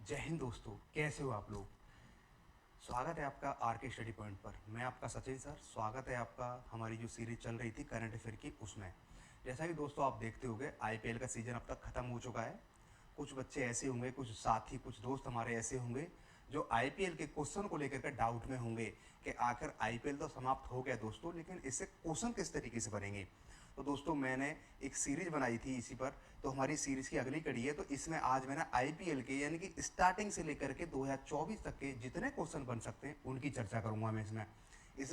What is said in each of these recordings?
जय हिंद दोस्तों, कैसे हो आप लोग। स्वागत है आपका आर के स्टडी पॉइंट पर। मैं आपका सचिन सर। स्वागत है आपका हमारी जो सीरीज चल रही थी करंट अफेयर की, उसमें जैसा कि दोस्तों आप देखते होंगे आईपीएल का सीज़न अब तक ख़त्म हो चुका है। कुछ बच्चे ऐसे होंगे, कुछ साथी, कुछ दोस्त हमारे ऐसे होंगे जो आईपीएल के क्वेश्चन को लेकर के डाउट में होंगे कि आखिर आईपीएल तो समाप्त हो गया दोस्तों, लेकिन इससे क्वेश्चन किस तरीके से बनेंगे। तो दोस्तों मैंने एक सीरीज बनाई थी इसी पर, तो हमारी सीरीज की अगली कड़ी है। तो इसमें आज मैंने आईपीएल के यानी कि स्टार्टिंग से लेकर के 2024 तक के जितने क्वेश्चन बन सकते हैं उनकी चर्चा करूंगा मैं इसमें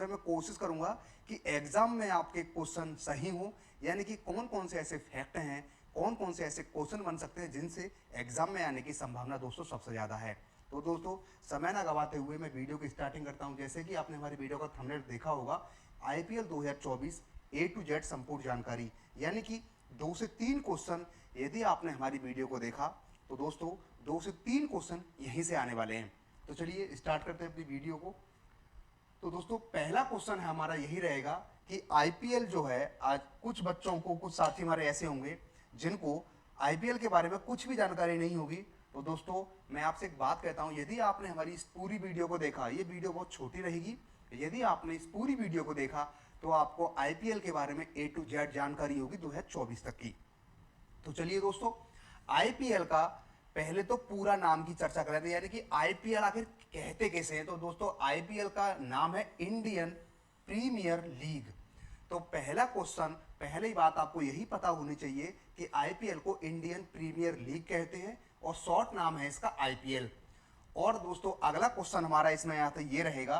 मैं कोशिश करूंगा कि एग्जाम में आपके क्वेश्चन सही हो, यानी कि कौन कौन से ऐसे फैक्ट हैं, कौन कौन से ऐसे क्वेश्चन बन सकते हैं जिनसे एग्जाम में आने की संभावना दोस्तों सबसे ज़्यादा है। तो दोस्तों समय ना गवाते हुए मैं वीडियो की स्टार्टिंग करता हूं। जैसे कि आपने हमारी वीडियो का थंबनेल देखा होगा, आईपीएल 2024 ए टू जेड संपूर्ण जानकारी, यानी कि 2 से 3 क्वेश्चन। यदि आपने हमारी वीडियो को देखा तो दोस्तों 2 से 3 क्वेश्चन यहीं से आने वाले हैं। तो चलिए स्टार्ट करते हैं अपनी वीडियो को। तो दोस्तों पहला क्वेश्चन है हमारा यही रहेगा कि आईपीएल जो है, आज कुछ बच्चों को, कुछ साथी हमारे ऐसे होंगे जिनको आईपीएल के बारे में कुछ भी जानकारी नहीं होगी। तो दोस्तों मैं आपसे एक बात कहता हूं, यदि आपने हमारी इस पूरी वीडियो को देखा, ये वीडियो बहुत छोटी रहेगी, यदि आपने इस पूरी वीडियो को देखा तो आपको आईपीएल के बारे में ए टू जेड जानकारी होगी 2024 तक की। तो चलिए दोस्तों आईपीएल का पहले तो पूरा नाम की चर्चा कर रहे थे, यानी कि आईपीएल आखिर कहते कैसे हैं। तो दोस्तों आईपीएल का नाम है इंडियन प्रीमियर लीग। तो पहला क्वेश्चन, पहली बात आपको यही पता होनी चाहिए कि आईपीएल को इंडियन प्रीमियर लीग कहते हैं और शॉर्ट नाम है इसका आईपीएल। और दोस्तों अगला क्वेश्चन हमारा इसमें आता ये रहेगा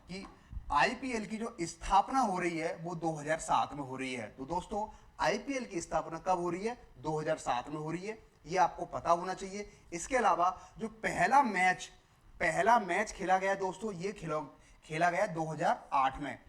कि आईपीएल की जो स्थापना हो रही है वो 2007 में हो रही है। तो दोस्तों आईपीएल की स्थापना कब हो रही है? 2007 में हो रही है, ये आपको पता होना चाहिए। इसके अलावा जो पहला मैच खेला गया दोस्तों, ये खेला गया 2008 में।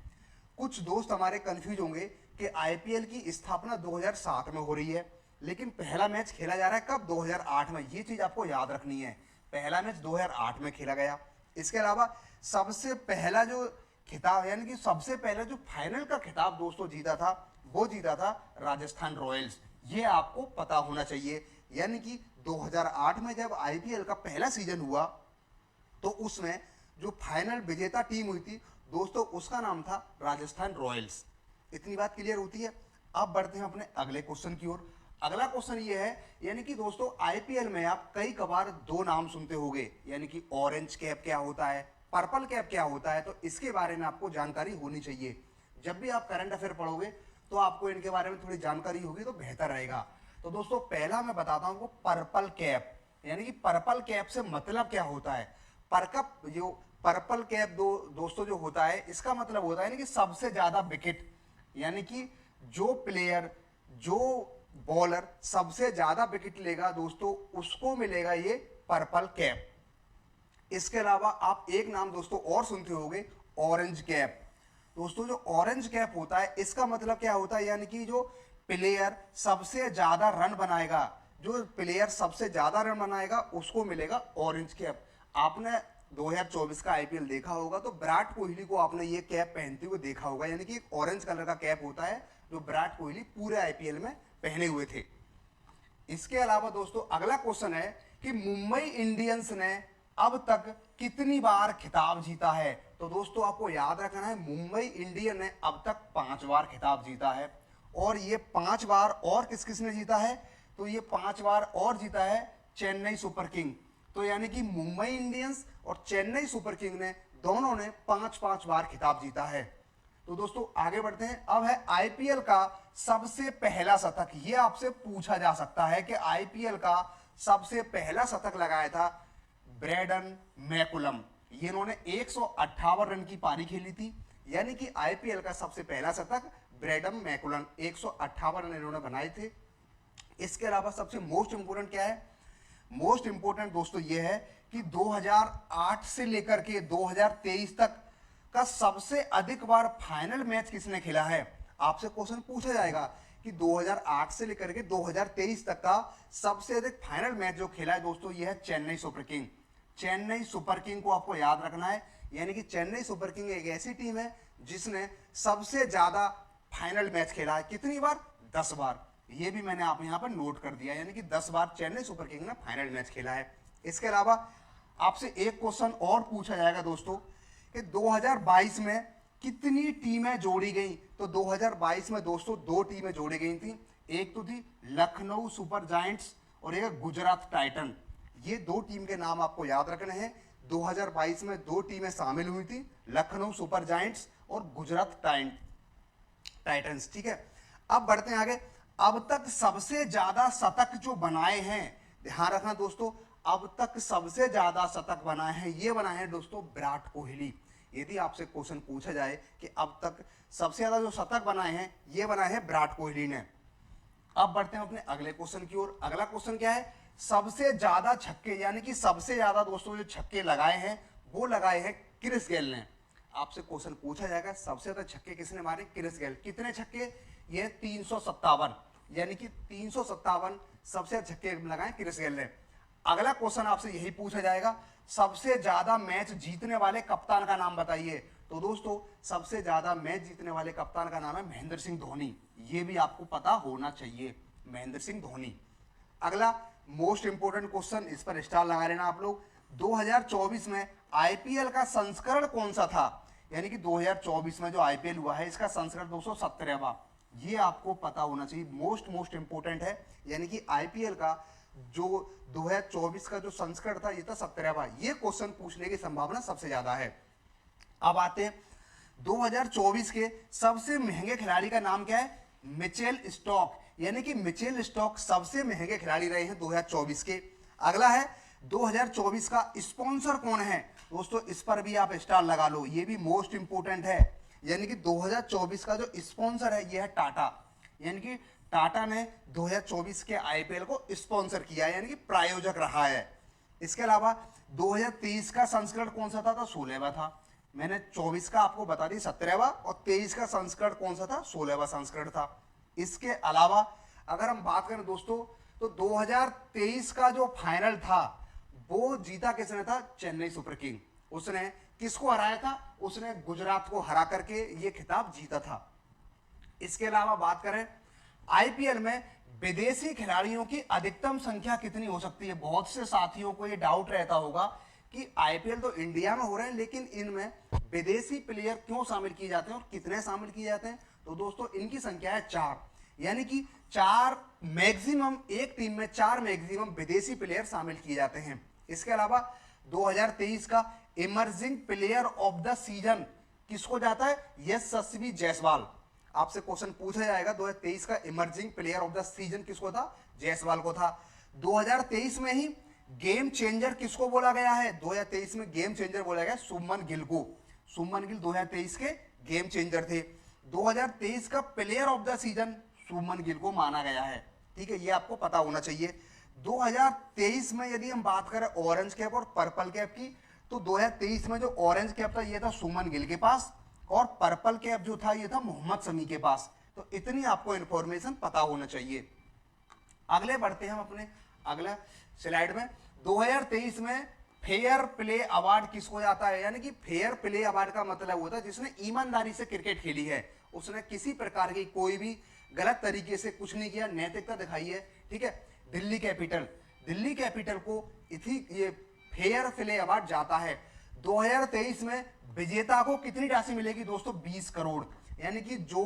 कुछ दोस्त हमारे कंफ्यूज होंगे कि आईपीएल की स्थापना 2007 में हो रही है, लेकिन पहला मैच खेला जा रहा है कब? 2008 में। ये चीज आपको याद रखनी है, पहला मैच 2008 में खेला गया। इसके अलावा सबसे पहला जो खिताब, यानी कि सबसे पहले जो फाइनल का खिताब दोस्तों जीता था, वो जीता था राजस्थान रॉयल्स। ये आपको पता होना चाहिए। यानी कि 2008 में जब आईपीएल का पहला सीजन हुआ तो उसमें जो फाइनल विजेता टीम हुई थी दोस्तों, उसका नाम था राजस्थान रॉयल्स। इतनी बात क्लियर होती है। अब बढ़ते हैं अपने अगले क्वेश्चन की ओर। अगला क्वेश्चन ये है, यानी कि दोस्तों आईपीएल में आप कई कबार 2 नाम सुनते होंगे, यानी कि ऑरेंज कैप क्या होता है, पर्पल कैप क्या होता है। तो इसके बारे में आपको जानकारी होनी चाहिए। जब भी आप करंट अफेयर पढ़ोगे तो आपको इनके बारे में थोड़ी जानकारी होगी तो बेहतर रहेगा। तो दोस्तों पहला मैं बताता हूं आपको पर्पल कैप, यानी कि पर्पल कैप से मतलब क्या होता है। जो पर्पल कैप दोस्तों जो होता है, इसका मतलब होता है यानी कि सबसे ज्यादा विकेट, यानी कि जो प्लेयर, जो बॉलर सबसे ज्यादा विकेट लेगा दोस्तों, उसको मिलेगा ये पर्पल कैप। इसके अलावा आप एक नाम दोस्तों और सुनते होंगे, ऑरेंज कैप। दोस्तों जो ऑरेंज कैप होता है, इसका मतलब क्या होता है, यानी कि जो प्लेयर सबसे ज्यादा रन बनाएगा, जो प्लेयर सबसे ज्यादा रन बनाएगा उसको मिलेगा ऑरेंज कैप। आपने 2024 का आईपीएल देखा होगा तो विराट कोहली को आपने ये कैप पहनते हुए देखा होगा, यानी कि एक ऑरेंज कलर का कैप होता है जो विराट कोहली पूरे आईपीएल में पहने हुए थे। इसके अलावा दोस्तों अगला क्वेश्चन है कि मुंबई इंडियंस ने अब तक कितनी बार खिताब जीता है। तो दोस्तों आपको याद रखना है, मुंबई इंडियन ने अब तक 5 बार खिताब जीता है। और ये 5 बार और किस किस ने जीता है? तो ये 5 बार और जीता है चेन्नई सुपर किंग। तो यानी कि मुंबई इंडियंस और चेन्नई सुपर किंग ने दोनों ने 5-5 बार खिताब जीता है। तो दोस्तों आगे बढ़ते हैं। अब है आईपीएल का सबसे पहला शतक। ये आपसे पूछा जा सकता है कि आईपीएल का सबसे पहला शतक लगाया था ब्रैडन मैकुलम। ये इन्होंने 158 रन की पारी खेली थी, यानी कि आईपीएल का सबसे पहला शतक ब्रैडन मैकुलम, 158 रन इन्होंने बनाए थे। इसके अलावा सबसे मोस्ट इंपोर्टेंट क्या है? मोस्ट इंपोर्टेंट दोस्तों ये है कि 2008 से लेकर के 2023 तक का सबसे अधिक बार फाइनल मैच किसने खेला है। आपसे क्वेश्चन पूछा जाएगा कि 2008 से लेकर के 2023 तक का सबसे अधिक फाइनल मैच जो खेला है दोस्तों, ये है Chennai super king. Chennai super king को आपको याद रखना है, यानी कि चेन्नई सुपर किंग एक ऐसी टीम है जिसने सबसे ज्यादा फाइनल मैच खेला है। कितनी बार? 10 बार। ये भी मैंने आप यहां पर नोट कर दिया, यानी कि 10 बार चेन्नई सुपर किंग ने फाइनल मैच खेला है। इसके अलावा आपसे एक क्वेश्चन और पूछा जाएगा दोस्तों कि 2022 में कितनी टीमें जोड़ी गई। तो 2022 में दोस्तों 2 टीमें जोड़ी गई थी, एक तो थी लखनऊ सुपर जायंट्स और एक गुजरात टाइटन। ये 2 टीम के नाम आपको याद रखने हैं। 2022 में 2 टीमें शामिल हुई थी, लखनऊ सुपर जायंट्स और गुजरात टाइटंस। ठीक है, अब बढ़ते हैं आगे। अब तक सबसे ज्यादा शतक जो बनाए हैं, ध्यान रखना दोस्तों, अब तक सबसे ज्यादा शतक बनाए हैं, ये बनाए हैं दोस्तों विराट कोहली। यदि आपसे क्वेश्चन पूछा जाए कि अब तक सबसे ज्यादा जो शतक बनाए हैं, ये बनाए हैं विराट कोहली ने। अब बढ़ते हैं अपने अगले क्वेश्चन की ओर। अगला क्वेश्चन क्या है, सबसे ज्यादा छक्के, यानी कि सबसे ज्यादा दोस्तों जो छक्के लगाए हैं वो लगाए हैं क्रिस गेल ने। आपसे क्वेश्चन पूछा जाएगा सबसे ज्यादा छक्के किसने मारे, क्रिस गेल। कितने छक्के, ये 357, यानी कि 357 सबसे छक्के लगाए क्रिस गेल ने। अगला क्वेश्चन आपसे यही पूछा जाएगा, सबसे ज्यादा मैच जीतने वाले कप्तान का नाम बताइए। तो दोस्तों सबसे ज्यादा मैच जीतने वाले कप्तान का नाम है महेंद्र सिंह धोनी। ये भी आपको पता होना चाहिए, महेंद्र सिंह धोनी। अगला मोस्ट इंपोर्टेंट क्वेश्चन, इस पर स्टार लगा लेना आप लोग। 2024 में आईपीएल का संस्करण कौन सा था, यानी कि 2024 में जो आईपीएल हुआ है इसका संस्करण 217वां। ये आपको पता होना चाहिए, मोस्ट इंपोर्टेंट है। यानी कि आईपीएल का जो 2024 का जो संस्करण था ये था 17वां। ये क्वेश्चन पूछने की संभावना सबसे ज्यादा है। अब आते हैं 2024 के सबसे महंगे खिलाड़ी का नाम क्या है, मिचेल स्टॉक, यानी कि मिचेल स्टॉक सबसे महंगे खिलाड़ी रहे हैं 2024 के। अगला है 2024 का स्पॉन्सर कौन है। दोस्तों इस पर भी आप स्टार लगा लो, ये भी मोस्ट इंपोर्टेंट है। यानी कि 2024 का जो स्पॉन्सर है ये है टाटा, यानी कि टाटा ने 2024 के आईपीएल को स्पॉन्सर किया है, यानी कि प्रायोजक रहा है। इसके अलावा 2023 का संस्करण कौन सा था, 16वां था। मैंने 24 का आपको बता दी 17वां, और 23 का संस्करण कौन सा था, 16वां संस्करण था। इसके अलावा अगर हम बात करें दोस्तों तो 2023 का जो फाइनल था वो जीता किसने था, चेन्नई सुपर किंग। उसने किसको हराया था, उसने गुजरात को हरा करके ये खिताब जीता था। इसके अलावा बात करें आईपीएल में विदेशी खिलाड़ियों की अधिकतम संख्या कितनी हो सकती है। बहुत से साथियों को ये डाउट रहता होगा कि आईपीएल तो इंडिया में हो रहे हैं लेकिन इनमें विदेशी प्लेयर क्यों शामिल किए जाते हैं और कितने शामिल किए जाते हैं। तो दोस्तों इनकी संख्या है 4, यानी कि 4 मैक्सिमम, एक टीम में 4 मैक्सिमम विदेशी प्लेयर शामिल किए जाते हैं। इसके अलावा 2023 का emerging player of the season किसको जाता है, यशस्वी जायसवाल। आपसे क्वेश्चन पूछा जाएगा 2023 का emerging player of the season किसको था, जायसवाल को था। 2023 में ही गेम चेंजर किसको बोला गया है, 2023 में गेम चेंजर बोला गया शुभमन गिल को। शुभमन गिल 2023 के गेम चेंजर थे। 2023 का player of the season Shubman Gill को माना गया है। ठीक है, ये आपको पता होना चाहिए। 2023 में यदि हम बात करें ऑरेंज कैप और पर्पल कैप की, तो 2023 में जो ऑरेंज कैप था ये था शुभमन गिल के पास, और पर्पल कैप जो था ये था मोहम्मद शमी के पास। तो इतनी आपको इंफॉर्मेशन पता होना चाहिए। अगले बढ़ते हैं हम अपने अगला स्लाइड में। 2023 में फेयर प्ले अवार्ड किसको जाता है, यानी कि फेयर प्ले अवार्ड का मतलब होता है जिसने ईमानदारी से क्रिकेट खेली है, उसने किसी प्रकार की कोई भी गलत तरीके से कुछ नहीं किया, नैतिकता दिखाई है। ठीक है, दिल्ली कैपिटल को ये फेयर प्ले अवार्ड जाता है। 2023 में विजेता को कितनी राशि मिलेगी दोस्तों, 20 करोड़, यानी कि जो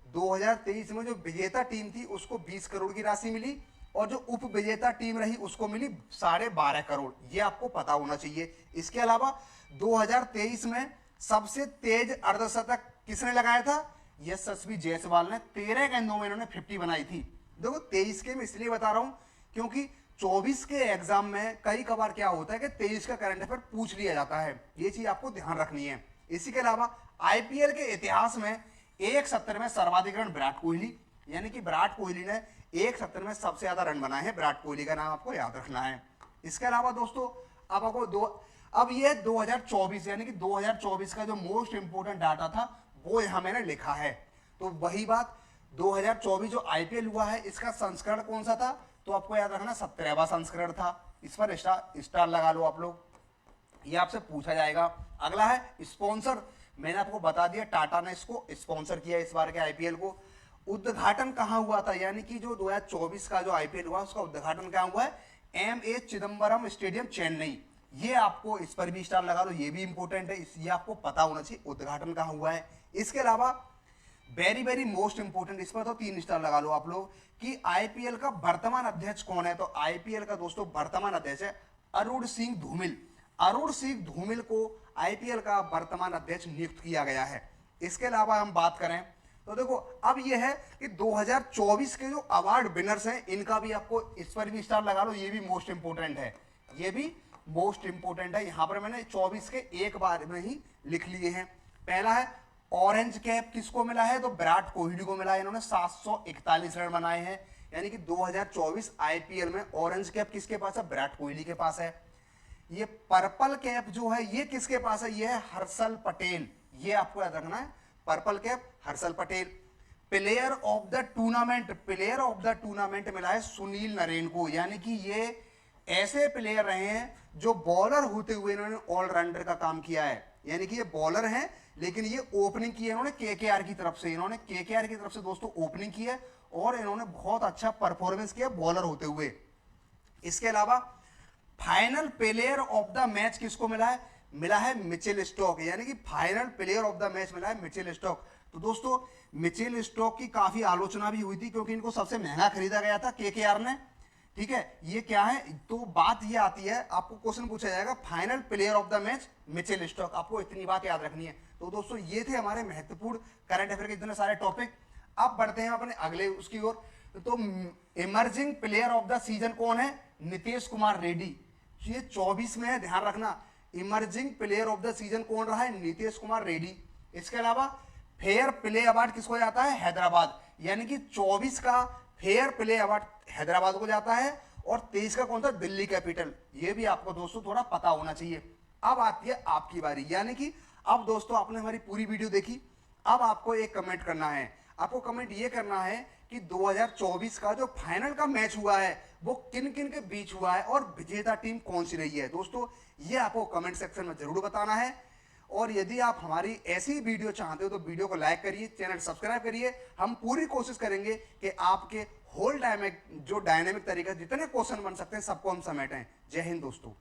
2023 में जो विजेता टीम थी उसको 20 करोड़ की राशि मिली, और जो उप विजेता टीम रही उसको मिली 12.5 करोड़। ये आपको पता होना चाहिए। इसके अलावा 2023 में सबसे तेज अर्धशतक किसने लगाया था, यशस्वी जायसवाल ने। 13 गेंदों में इन्होंने 50 बनाई थी। देखो 23 के मैं इसलिए बता रहा हूं क्योंकि 24 के एग्जाम में कई कबार क्या होता है कि 23 का करंट अफेयर पूछ लिया जाता है, ये चीज आपको ध्यान रखनी है। इसी के अलावा आईपीएल के इतिहास में एक सत्र में सर्वाधिक रन विराट कोहली, यानी कि विराट कोहली ने एक सत्र में सबसे ज्यादा रन बनाए हैं। विराट कोहली का नाम आपको याद रखना है। इसके अलावा दोस्तों अब ये 2024 यानी कि 2024 का जो मोस्ट इंपोर्टेंट डाटा था वो यहां मैंने लिखा है। तो वही बात 2024 जो आईपीएल हुआ है इसका संस्करण कौन सा था, तो आपको याद रखना 17वां संस्करण था। इस पर स्टार लगा लो आप लोग, ये आपसे पूछा जाएगा। अगला है स्पॉन्सर, मैंने आपको बता दिया टाटा ने इसको स्पॉन्सर किया इस बार के आईपीएल को। उद्घाटन कहां हुआ था, यानी कि जो 2024 का जो आईपीएल हुआ उसका उद्घाटन कहां हुआ है, M.A. चिदम्बरम स्टेडियम चेन्नई, ये आपको इस पर भी स्टार लगा दो, ये भी इंपॉर्टेंट है, ये आपको पता होना चाहिए उद्घाटन कहाँ हुआ है। इसके अलावा वेरी वेरी मोस्ट इंपोर्टेंट, इस पर तो 3 स्टार लगा लो आप लोग कि आईपीएल का वर्तमान अध्यक्ष कौन है। तो आईपीएल का दोस्तों वर्तमान अध्यक्ष है अरुण सिंह धूमिल। अरुण सिंह धूमिल को आईपीएल का वर्तमान अध्यक्ष नियुक्त किया गया है। इसके अलावा हम बात करें तो देखो अब यह है कि 2024 के जो अवार्ड विनर्स हैं इनका भी आपको इस पर भी स्टार लगा लो, ये भी मोस्ट इंपोर्टेंट है, ये भी मोस्ट इंपोर्टेंट है। यहां पर मैंने 24 के एक बार में ही लिख लिए हैं। पहला है ऑरेंज कैप किसको मिला है, तो विराट कोहली को मिला है, इन्होंने 741 रन बनाए हैं। यानी कि 2024 आईपीएल में ऑरेंज कैप किसके पास है, विराट कोहली के पास है। ये पर्पल कैप जो है ये किसके पास है, ये है हर्षल पटेल, ये आपको याद रखना है, purple cap Harshal Patel. Player of the tournament, player of the tournament मिला है सुनील नरेन को। यानी कि ये ऐसे प्लेयर रहे हैं जो बॉलर होते हुए इन्होंने ऑलराउंडर का काम किया है। यानी कि ये बॉलर हैं लेकिन ये ओपनिंग की है इन्होंने केकेआर की तरफ से, इन्होंने केकेआर की तरफ से दोस्तों ओपनिंग की है और इन्होंने बहुत अच्छा परफॉर्मेंस किया बॉलर होते हुए। इसके अलावा final player of the match किसको मिला है, मिला है मिचेल स्टॉक। यानी कि final player of the match मिला है मिचेल स्टॉक। तो दोस्तों मिचेल स्टॉक की काफी आलोचना भी हुई थी क्योंकि इनको सबसे महंगा खरीदा गया था केकेआर ने, ठीक है। ये क्या है, तो बात ये आती है, आपको क्वेश्चन पूछा जाएगा final player of the match Mitchell stock, आपको इतनी बात याद रखनी है। तो दोस्तों ये थे हमारे महत्वपूर्ण करंट अफेयर के इतने सारे टॉपिक। अब बढ़ते हैं अपने अगले उसकी ओर। तो emerging player of the season कौन है, नीतीश कुमार रेड्डी। ये 24 में है, ध्यान रखना। Emerging player of the season कौन रहा है, नीतीश कुमार रेड्डी। इसके अलावा फेयर प्ले अवार्ड किसको जाता है, हैदराबाद। यानी कि 24 का फेयर प्ले अवार्ड हैदराबाद को जाता है और 23 का कौन सा, दिल्ली कैपिटल। ये भी आपको दोस्तों थोड़ा पता होना चाहिए। अब आती है आपकी बारी, यानी कि अब दोस्तों आपने हमारी पूरी वीडियो देखी, अब आपको एक कमेंट करना है। आपको कमेंट ये करना है कि 2024 का जो फाइनल का मैच हुआ है वो किन किन के बीच हुआ है और विजेता टीम कौन सी रही है। दोस्तों ये आपको कमेंट सेक्शन में जरूर बताना है। और यदि आप हमारी ऐसी वीडियो चाहते हो तो वीडियो को लाइक करिए, चैनल सब्सक्राइब करिए। हम पूरी कोशिश करेंगे कि आपके होल डायनेमिक तरीका जितने क्वेश्चन बन सकते हैं सबको हम समेटें। जय हिंद दोस्तों।